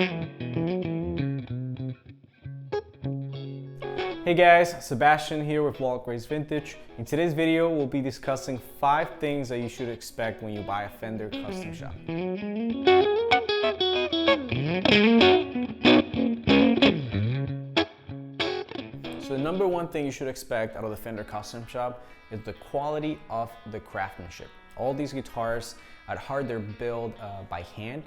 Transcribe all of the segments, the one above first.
Hey guys, Sebastian here with Walkways Vintage. In today's video, we'll be discussing 5 things that you should expect when you buy a Fender custom shop. So the number one thing you should expect out of the Fender custom shop is the quality of the craftsmanship. All these guitars at heart, they're built by hand.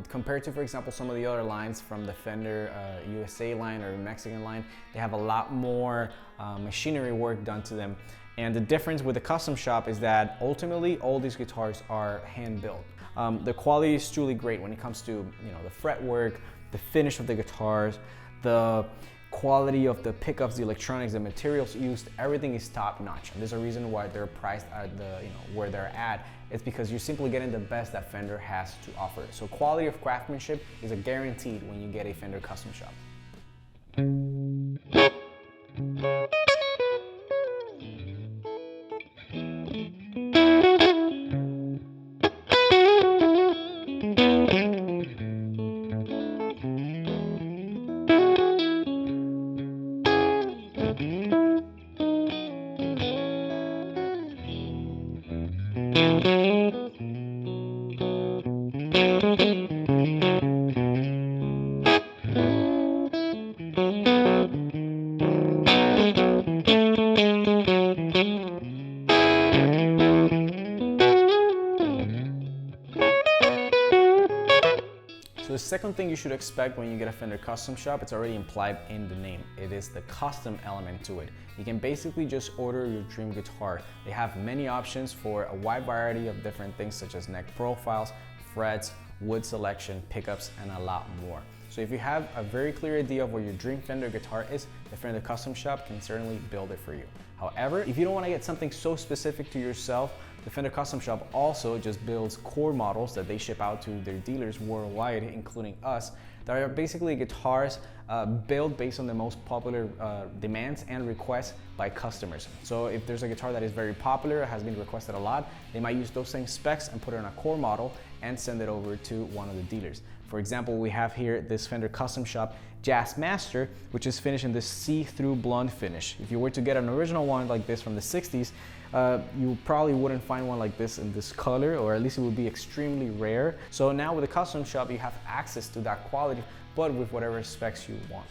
Compared to, for example, some of the other lines from the Fender USA line or Mexican line, they have a lot more machinery work done to them. And the difference with the custom shop is that ultimately all these guitars are hand built. The quality is truly great when it comes to the fretwork, the finish of the guitars, the quality of the pickups, the electronics, the materials used, everything is top notch. And there's a reason why they're priced at the where they're at. It's because you're simply getting the best that Fender has to offer. So quality of craftsmanship is a guaranteed when you get a Fender custom shop. So the second thing you should expect when you get a Fender custom shop, it's already implied in the name. It is the custom element to it. You can basically just order your dream guitar. They have many options for a wide variety of different things such as neck profiles, frets, wood selection, pickups, and a lot more. So if you have a very clear idea of what your dream Fender guitar is, the Fender custom shop can certainly build it for you. However, if you don't want to get something so specific to yourself, the Fender custom shop also just builds core models that they ship out to their dealers worldwide, including us, that are basically guitars built based on the most popular demands and requests by customers. So if there's a guitar that is very popular, has been requested a lot, they might use those same specs and put it on a core model and send it over to one of the dealers. For example, we have here this Fender custom shop Jazzmaster, which is finished in this see-through blonde finish. If you were to get an original one like this from the 60s, you probably wouldn't find one like this in this color, or at least it would be extremely rare. So now with the custom shop, you have access to that quality, but with whatever specs you want.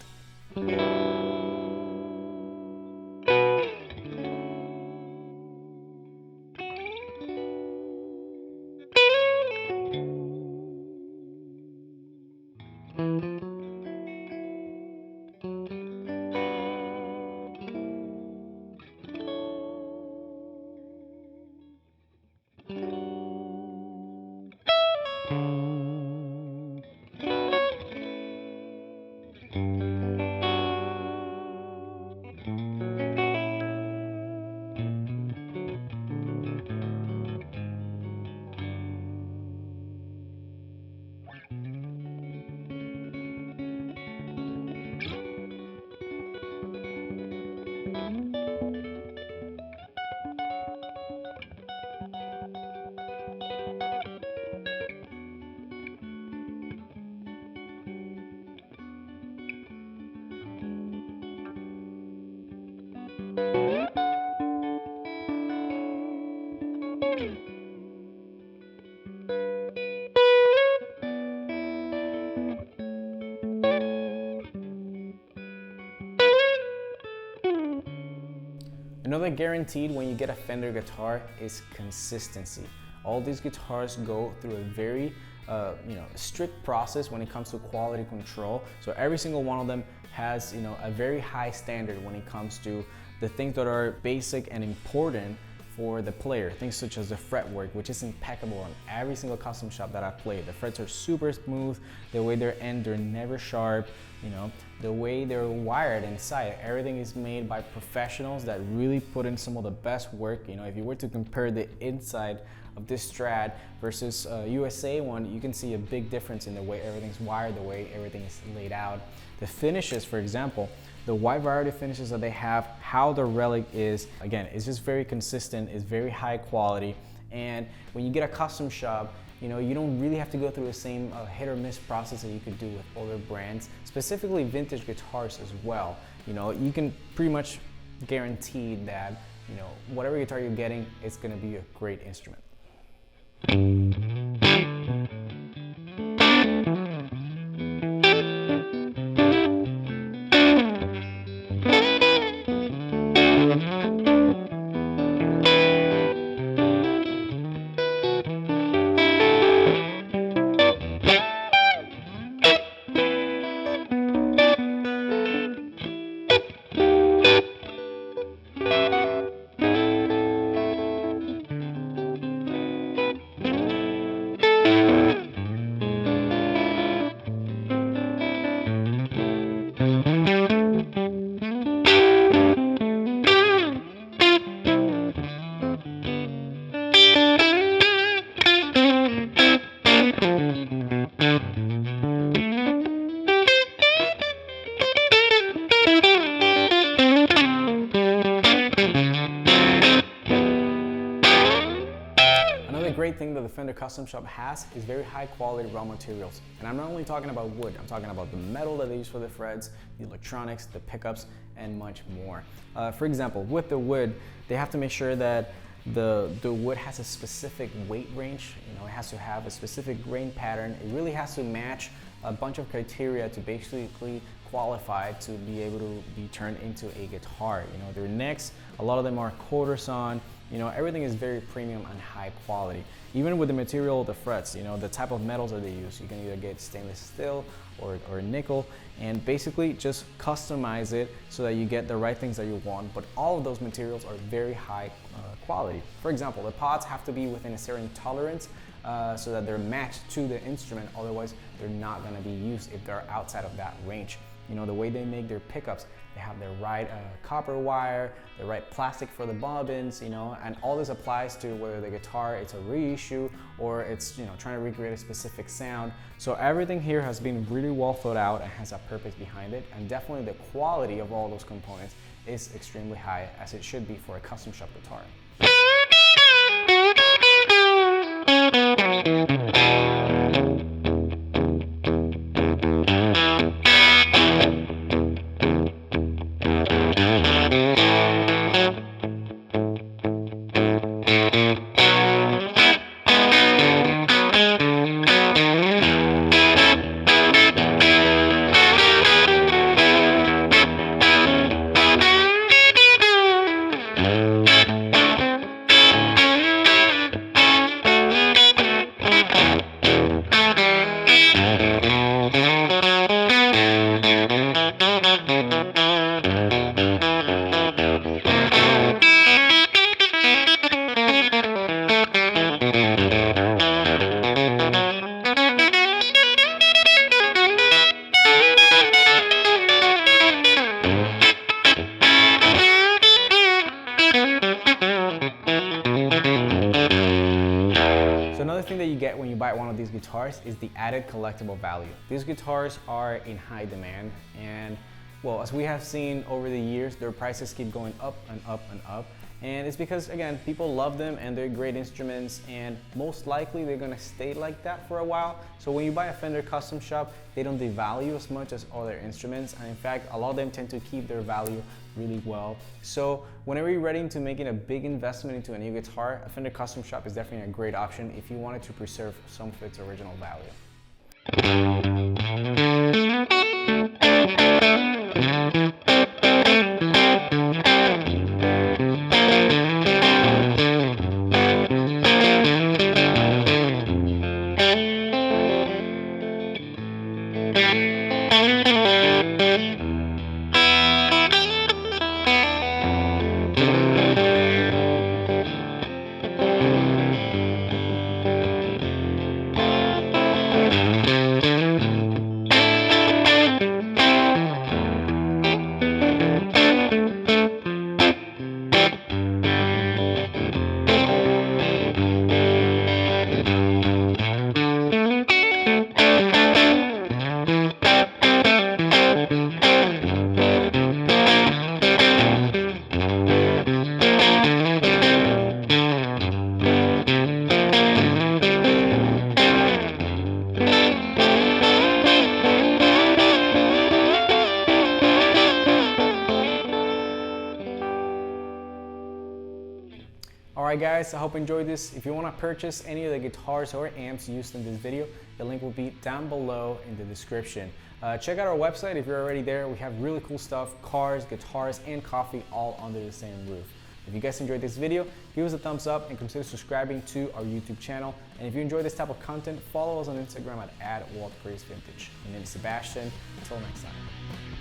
Another guaranteed when you get a Fender guitar is consistency. All these guitars go through a very strict process when it comes to quality control. So every single one of them has a very high standard when it comes to the things that are basic and important for the player. Things such as the fretwork, which is impeccable on every single custom shop that I've played. The frets are super smooth, the way they're they're never sharp, the way they're wired inside. Everything is made by professionals that really put in some of the best work. If you were to compare the inside of this Strat versus USA one, you can see a big difference in the way everything's wired, the way everything is laid out. The finishes, for example, the wide variety of finishes that they have, how the Relic is, again, it's just very consistent, it's very high quality. And when you get a custom shop, You know, you don't really have to go through the same hit or miss process that you could do with other brands, specifically vintage guitars as well. You know, you can pretty much guarantee that, you know, whatever guitar you're getting, it's going to be a great instrument. Great thing that the Fender Custom Shop has is very high quality raw materials. And I'm not only talking about wood, I'm talking about the metal that they use for the frets, the electronics, the pickups, and much more. For example, with the wood, they have to make sure that the wood has a specific weight range. You know, it has to have a specific grain pattern. It really has to match a bunch of criteria to basically qualify to be able to be turned into a guitar. You know, their necks, a lot of them are quarter sawn. You know, everything is very premium and high quality. Even with the material of the frets, you know, the type of metals that they use, you can either get stainless steel or nickel, and basically just customize it so that you get the right things that you want, but all of those materials are very high quality. For example, the pots have to be within a certain tolerance so that they're matched to the instrument, otherwise they're not gonna be used if they're outside of that range. You know, the way they make their pickups, they have the right copper wire, the right plastic for the bobbins, you know, and all this applies to whether the guitar, it's a reissue or it's, you know, trying to recreate a specific sound. So everything here has been really well thought out and has a purpose behind it, and definitely the quality of all those components is extremely high, as it should be for a custom shop guitar. That you get when you buy one of these guitars is the added collectible value. These guitars are in high demand, and well, as we have seen over the years, their prices keep going up and up and up. And it's because, again, people love them and they're great instruments, and most likely they're gonna stay like that for a while. So when you buy a Fender Custom Shop, they don't devalue as much as other instruments. And in fact, a lot of them tend to keep their value really well. So whenever you're ready to making a big investment into a new guitar, a Fender Custom Shop is definitely a great option if you wanted to preserve some of its original value. Alright guys, I hope you enjoyed this. If you want to purchase any of the guitars or amps used in this video, the link will be down below in the description. Check out our website if you're already there. We have really cool stuff, cars, guitars, and coffee all under the same roof. If you guys enjoyed this video, give us a thumbs up and consider subscribing to our YouTube channel. And if you enjoy this type of content, follow us on Instagram at @WaltGraceVintage. My name is Sebastian. Until next time.